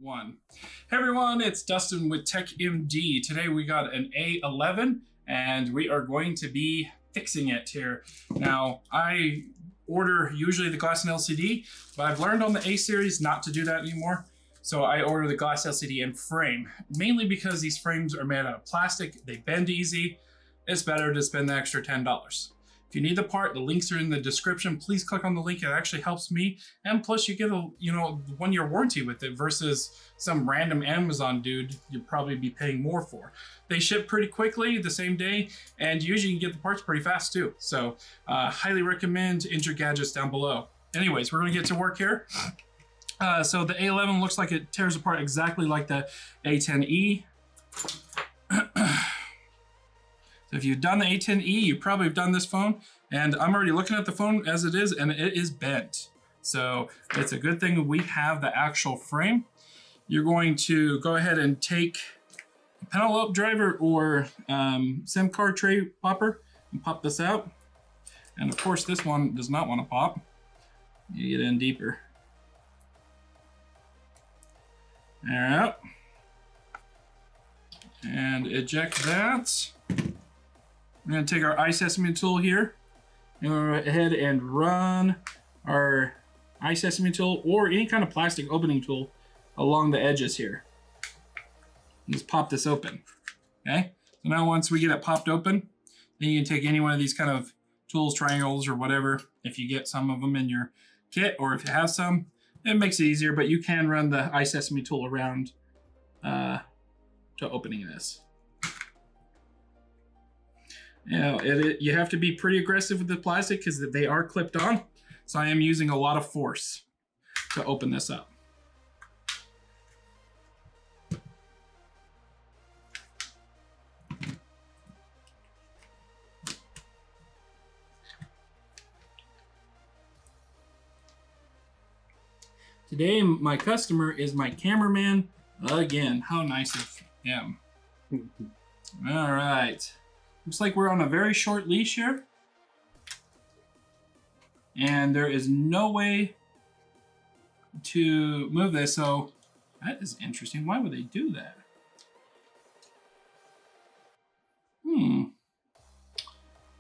One. Hey everyone, it's Dustin with TechMD. Today we got an A11 and we are going to be fixing it here. Now, I order usually the glass and LCD, but I've learned on the A series not to do that anymore. So I order the glass LCD and frame, mainly because these frames are made out of plastic, they bend easy. It's better to spend the extra $10. If you need the part, the links are in the description. Please click on the link. It actually helps me. And plus you get a 1-year warranty with it versus some random Amazon dude you'd probably be paying more for. They ship pretty quickly the same day, and usually you can get the parts pretty fast too. So highly recommend. Enter gadgets down below. Anyways, we're gonna get to work here. So the A11 looks like it tears apart exactly like the A10e. So if you've done the A10e, you probably have done this phone, and I'm already looking at the phone as it is, and it is bent. So it's a good thing we have the actual frame. You're going to go ahead and take a penelope driver or SIM card tray popper and pop this out. And of course, this one does not want to pop. You get in deeper. There, and eject that. We're going to take our iSesame tool here and go ahead and run our iSesame tool or any kind of plastic opening tool along the edges here. Just pop this open. Okay, so now once we get it popped open, then you can take any one of these kind of tools, triangles or whatever, if you get some of them in your kit or if you have some, it makes it easier, but you can run the iSesame tool around to opening this. You know, you have to be pretty aggressive with the plastic because they are clipped on. So I am using a lot of force to open this up. Today, my customer is my cameraman again. How nice of him. All right. Looks like we're on a very short leash here. And there is no way to move this, so that is interesting. Why would they do that?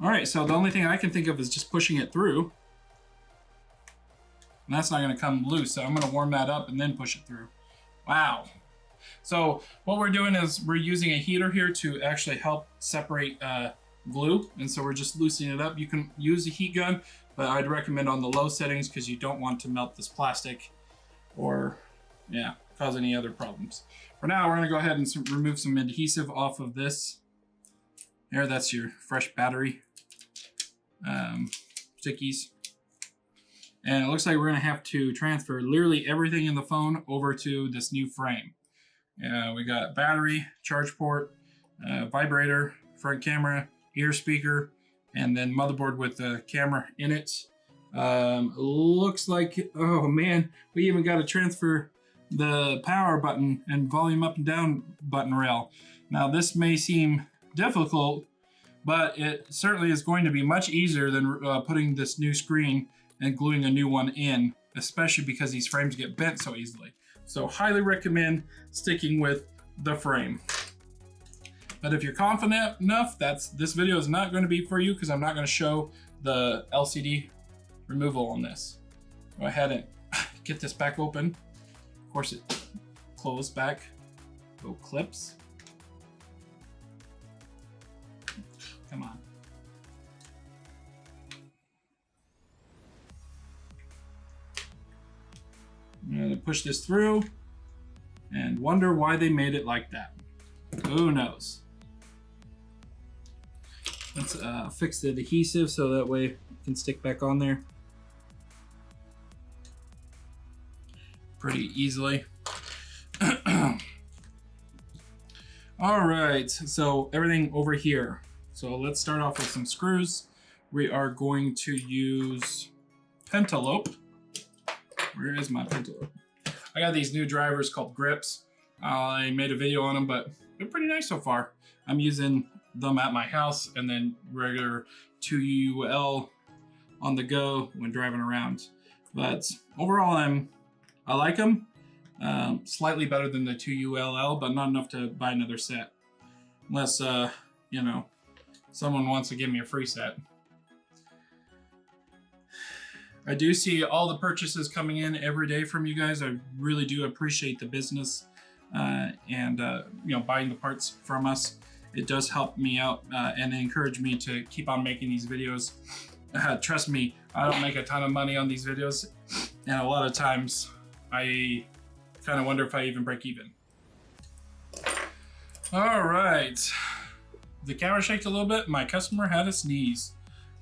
All right, so the only thing I can think of is just pushing it through. And that's not gonna come loose, so I'm gonna warm that up and then push it through. Wow. So what we're doing is we're using a heater here to actually help separate glue, and so we're just loosening it up. You can use a heat gun, but I'd recommend on the low settings because you don't want to melt this plastic or cause any other problems. For now, we're gonna go ahead and remove some adhesive off of this. Here, that's your fresh battery stickies. And it looks like we're gonna have to transfer literally everything in the phone over to this new frame. We got battery, charge port, vibrator, front camera, ear speaker, and then motherboard with the camera in it. Looks like, oh man, we even got to transfer the power button and volume up and down button rail. Now this may seem difficult, but it certainly is going to be much easier than putting this new screen and gluing a new one in, especially because these frames get bent so easily. So highly recommend sticking with the frame. But if you're confident enough, this video is not going to be for you because I'm not going to show the LCD removal on this. Go ahead and get this back open. Of course it closed back. Go clips. Come on. I'm going to push this through and wonder why they made it like that. Who knows? Let's fix the adhesive so that way it can stick back on there pretty easily. All right, so everything over here. So let's start off with some screws. We are going to use Pentalope. Where is my Pentalope? I got these new drivers called grips. I made a video on them, but they're pretty nice so far. I'm using them at my house and then regular 2UL on the go when driving around. But overall, I like them. Slightly better than the 2ULL, but not enough to buy another set. Unless, you know, someone wants to give me a free set. I do see all the purchases coming in every day from you guys. I really do appreciate the business and you know, buying the parts from us. It does help me out and encourage me to keep on making these videos. Trust me, I don't make a ton of money on these videos, and a lot of times I kind of wonder if I even break even. All right, the camera shaked a little bit. My customer had a sneeze.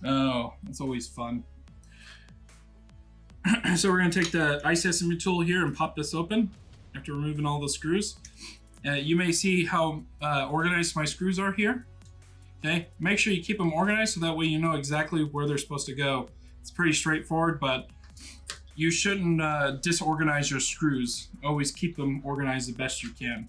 Oh, that's always fun. So we're gonna take the iseasmo tool here and pop this open after removing all the screws. You may see how organized my screws are here. Okay, make sure you keep them organized so that way you know exactly where they're supposed to go. It's pretty straightforward, but you shouldn't disorganize your screws. Always keep them organized the best you can.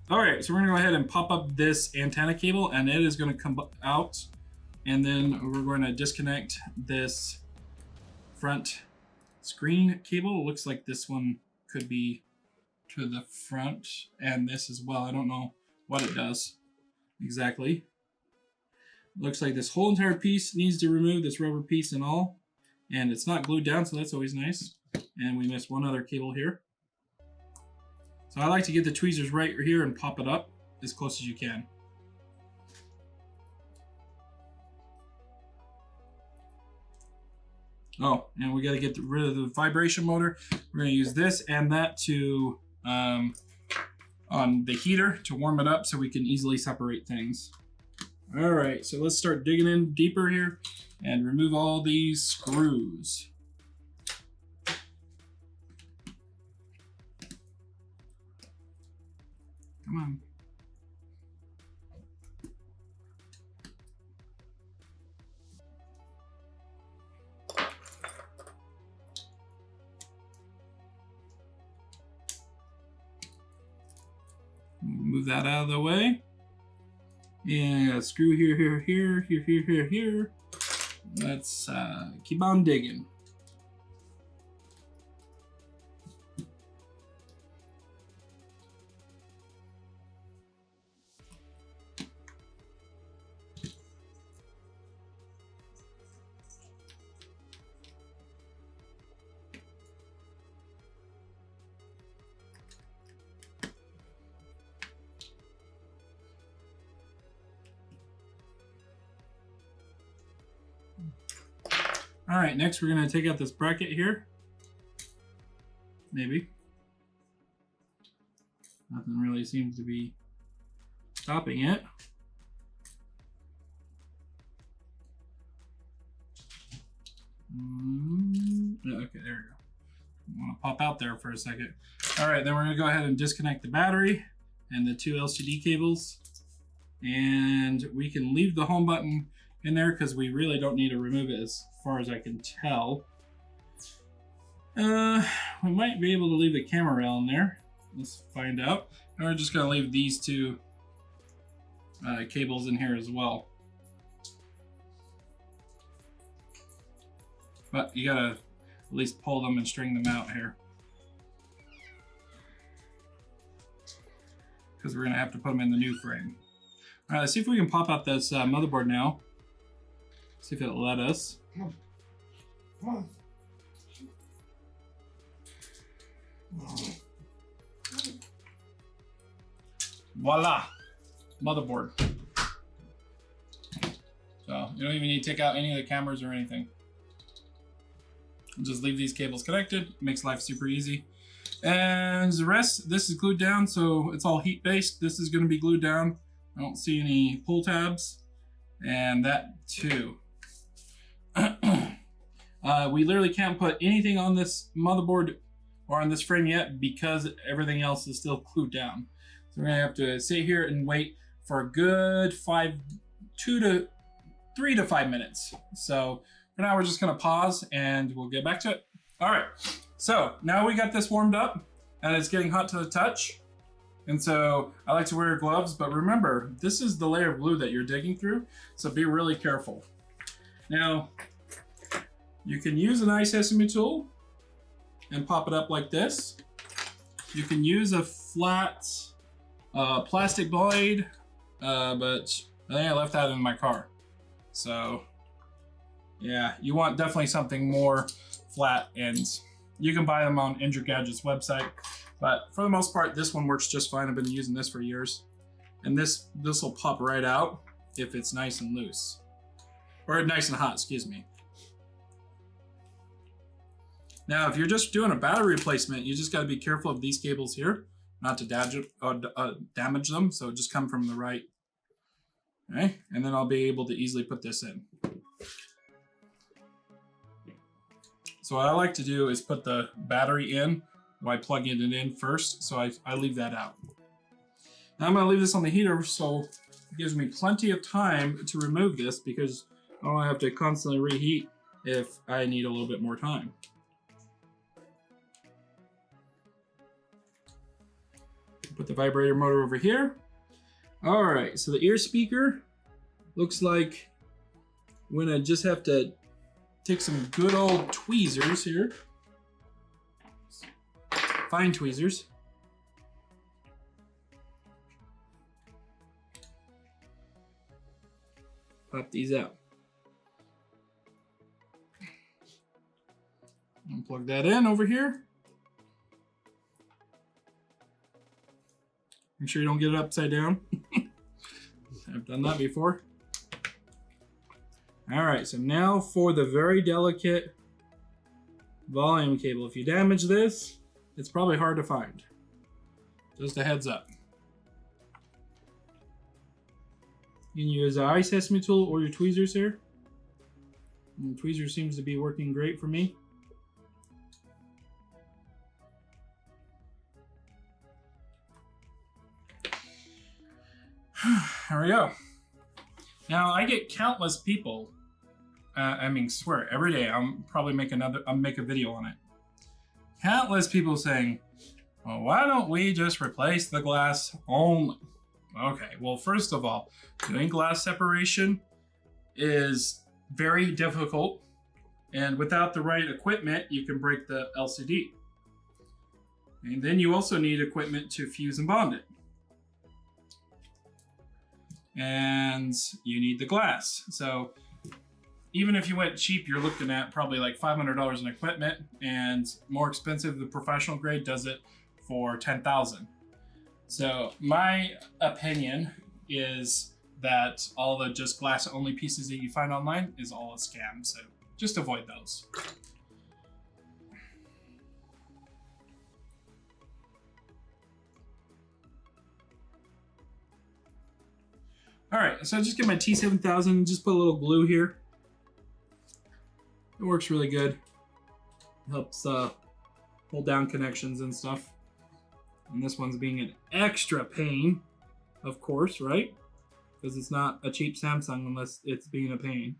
All right, so we're gonna go ahead and pop up this antenna cable, and it is gonna come out, and then we're going to disconnect this front screen cable. It looks like this one could be to the front, and this as well. I don't know what it does exactly. Looks like this whole entire piece needs to remove, this rubber piece and all, and it's not glued down, so that's always nice. And we missed one other cable here. So I like to get the tweezers right here and pop it up as close as you can. Oh, and we got to get rid of the vibration motor. We're going to use this and that to on the heater to warm it up so we can easily separate things. All right, so let's start digging in deeper here and remove all these screws. Come on. Move that out of the way. And screw here, here, here, here, here, here, here. Let's keep on digging. All right, next we're gonna take out this bracket here. Maybe. Nothing really seems to be stopping it. Okay, there we go. I want to pop out there for a second. All right, then we're gonna go ahead and disconnect the battery and the two LCD cables. And we can leave the home button in there because we really don't need to remove it as far as I can tell. We might be able to leave the camera rail in there. Let's find out. And we're just gonna leave these two cables in here as well. But you gotta at least pull them and string them out here, because we're gonna have to put them in the new frame. All right, let's see if we can pop out this motherboard now. See if it'll let us. Voila, motherboard. So you don't even need to take out any of the cameras or anything. Just leave these cables connected. Makes life super easy. And the rest, this is glued down, so it's all heat based. This is going to be glued down. I don't see any pull tabs, and that too. We literally can't put anything on this motherboard or on this frame yet because everything else is still glued down. So we're gonna have to sit here and wait for a good 3 to 5 minutes. So for now, we're just gonna pause and we'll get back to it. All right, so now we got this warmed up and it's getting hot to the touch. And so I like to wear gloves, but remember, this is the layer of glue that you're digging through, so be really careful. Now, you can use an iseasmo tool and pop it up like this, You can use a flat plastic blade, but I think I left that in my car. So yeah, you want definitely something more flat ends. You can buy them on Injured Gadget's website, but for the most part, this one works just fine. I've been using this for years. And this will pop right out if it's nice and loose. Or nice and hot, excuse me. Now, if you're just doing a battery replacement, you just gotta be careful of these cables here, not to damage them, so just come from the right. Okay, and then I'll be able to easily put this in. So what I like to do is put the battery in by plugging it in first, so I leave that out. Now I'm gonna leave this on the heater, so it gives me plenty of time to remove this because I don't have to constantly reheat if I need a little bit more time. Put the vibrator motor over here. All right, so the ear speaker looks like we're gonna just have to take some good old tweezers here. Fine tweezers. Pop these out. And plug that in over here. Make sure you don't get it upside down. I've done that before. All right, so now for the very delicate volume cable. If you damage this, it's probably hard to find. Just a heads up. You can use an iseasmo tool or your tweezers here. And the tweezer seems to be working great for me. There we go. Now I get countless people. Swear every day. I'll probably make a video on it. Countless people saying, "Well, why don't we just replace the glass only?" Okay. Well, first of all, doing glass separation is very difficult, and without the right equipment, you can break the LCD. And then you also need equipment to fuse and bond it. And you need the glass. So even if you went cheap, you're looking at probably like $500 in equipment, and more expensive, the professional grade does it for $10,000. So my opinion is that all the just glass only pieces that you find online is all a scam. So just avoid those. All right, so I just get my T7000, just put a little glue here. It works really good. It helps hold down connections and stuff. And this one's being an extra pain, of course, right? Because it's not a cheap Samsung unless it's being a pain.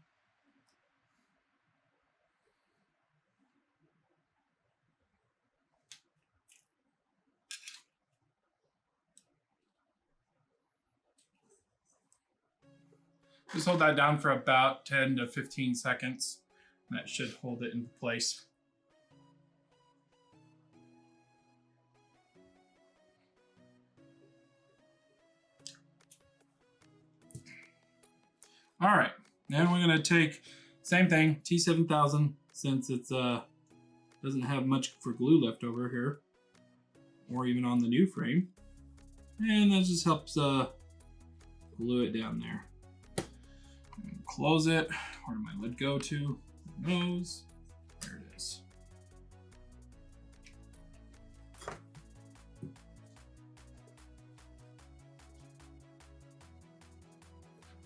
Just hold that down for about 10 to 15 seconds. That should hold it in place. All right, then we're gonna take, same thing, T7000, since it's doesn't have much for glue left over here, or even on the new frame. And that just helps glue it down there. Close it. Where did my lid go to? Who knows? There it is.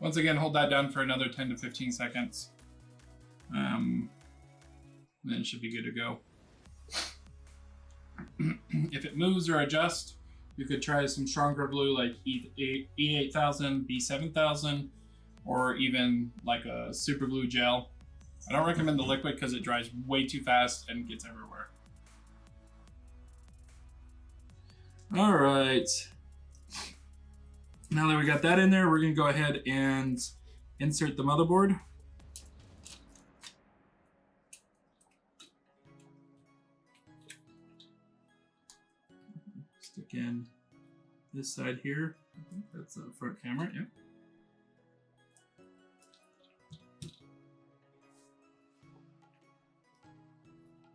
Once again, hold that down for another 10 to 15 seconds. Then it should be good to go. If it moves or adjusts, you could try some stronger glue like E8000, B7000, or even like a super glue gel. I don't recommend the liquid because it dries way too fast and gets everywhere. All right. Now that we got that in there, we're gonna go ahead and insert the motherboard. again, this side here. I think that's the front camera, yeah.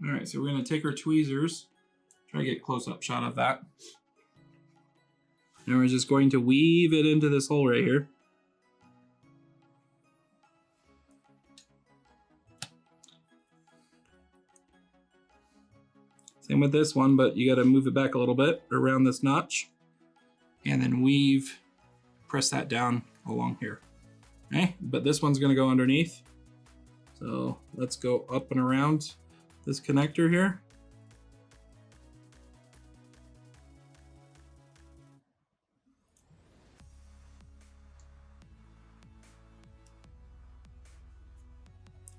All right, so we're gonna take our tweezers, try to get a close-up shot of that. And we're just going to weave it into this hole right here. Same with this one, but you gotta move it back a little bit around this notch. And then weave, press that down along here. Okay, but this one's gonna go underneath. So let's go up and around this connector here.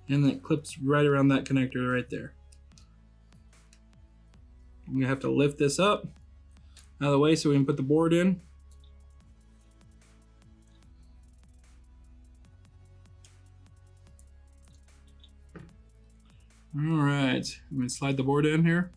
And then it clips right around that connector right there. I'm gonna have to lift this up out of the way so we can put the board in. All right, I'm gonna slide the board in here.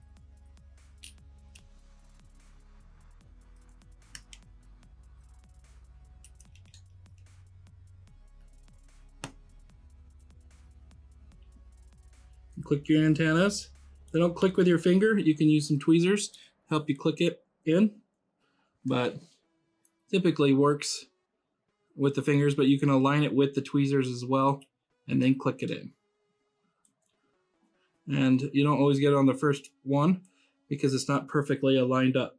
Click your antennas. They don't click with your finger. You can use some tweezers to help you click it in, but typically works with the fingers, but you can align it with the tweezers as well and then click it in. And you don't always get it on the first one because it's not perfectly aligned up.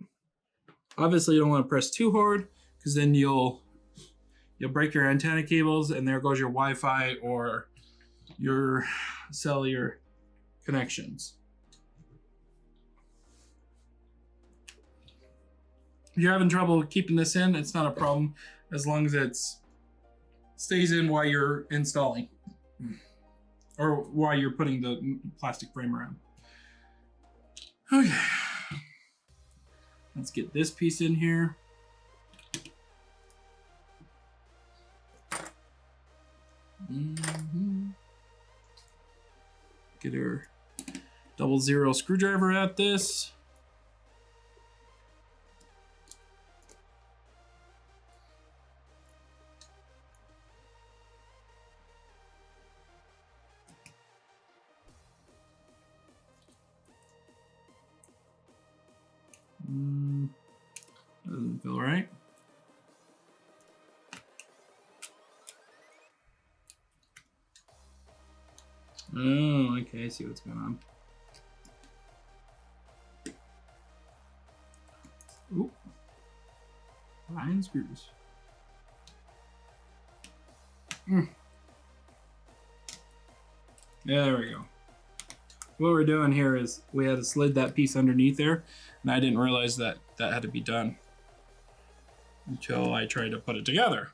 Obviously you don't want to press too hard because then you'll break your antenna cables and there goes your Wi-Fi or your cellular connections. If you're having trouble keeping this in, it's not a problem as long as it stays in while you're installing or while you're putting the plastic frame around. Okay, let's get this piece in here. Get our 00 screwdriver at this. Doesn't feel right. Oh, okay, I see what's going on. Oop. 9 screws. There we go. What we're doing here is we had to slid that piece underneath there, and I didn't realize that that had to be done until I tried to put it together.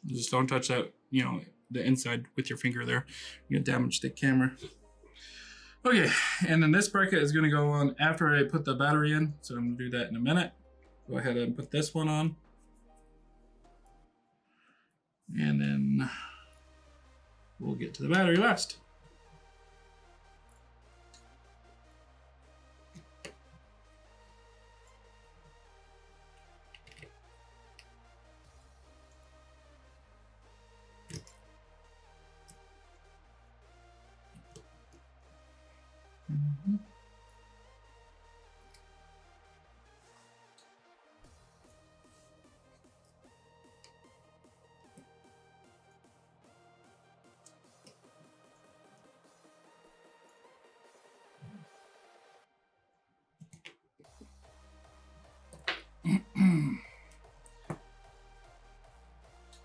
Just don't touch that, you know, the inside with your finger there. You're gonna damage the camera. Okay, and then this bracket is gonna go on after I put the battery in, so I'm gonna do that in a minute. Go ahead and put this one on. And then we'll get to the battery last.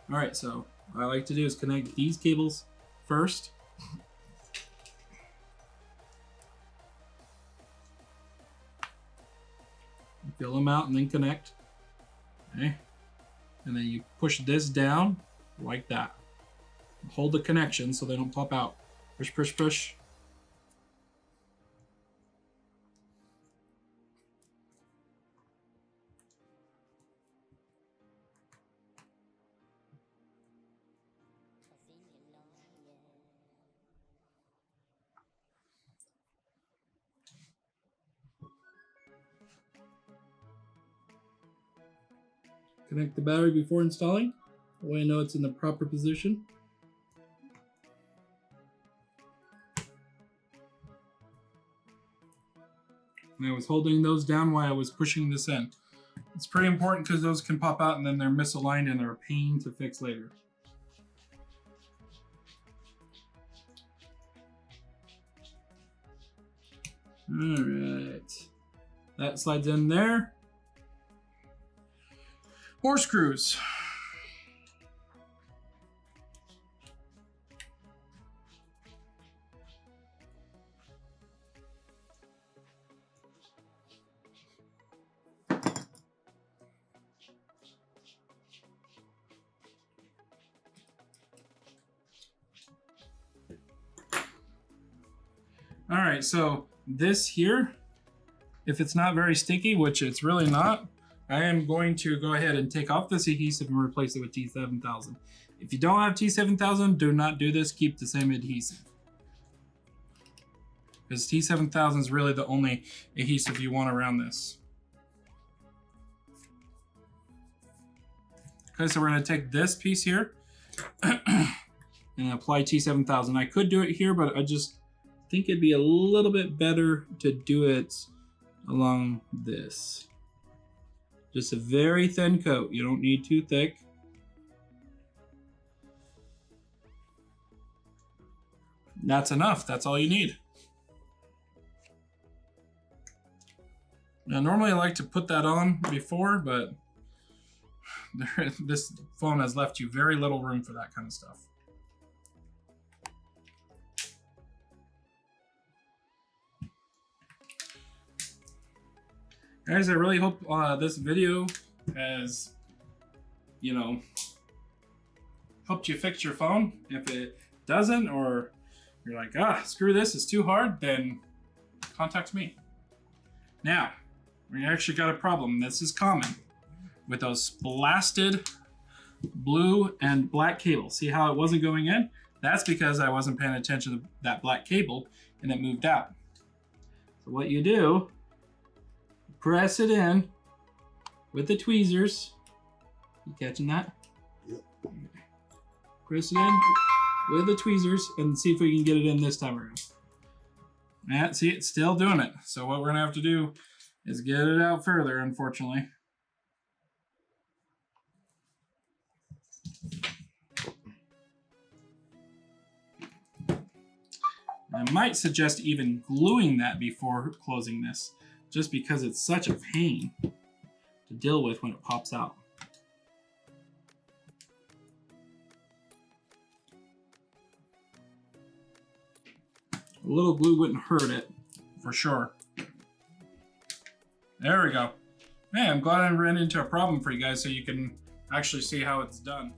All right, so what I like to do is connect these cables first. Fill them out and then connect. Okay, and then you push this down like that. Hold the connection so they don't pop out. Push, push, push. Connect the battery before installing. That way I know it's in the proper position. And I was holding those down while I was pushing this in. It's pretty important because those can pop out and then they're misaligned and they're a pain to fix later. Alright. That slides in there. More screws. All right, so this here, if it's not very sticky, which it's really not, I am going to go ahead and take off this adhesive and replace it with T7000. If you don't have T7000, do not do this, keep the same adhesive. Because T7000 is really the only adhesive you want around this. Okay, so we're gonna take this piece here and apply T7000. I could do it here, but I just think it'd be a little bit better to do it along this. Just a very thin coat. You don't need too thick. That's enough. That's all you need. Now, normally I like to put that on before, but this phone has left you very little room for that kind of stuff. Guys, I really hope this video has, you know, helped you fix your phone. If it doesn't, or you're like, ah, screw this, it's too hard, then contact me. Now, we actually got a problem. This is common with those blasted blue and black cables. See how it wasn't going in? That's because I wasn't paying attention to that black cable and it moved out. So what you do, press it in with the tweezers. You catching that? Yep. Press it in with the tweezers and see if we can get it in this time around. Yeah, see, it's still doing it. So what we're gonna have to do is get it out further, unfortunately. I might suggest even gluing that before closing this, just because it's such a pain to deal with when it pops out. A little glue wouldn't hurt it, for sure. There we go. Man, I'm glad I ran into a problem for you guys so you can actually see how it's done.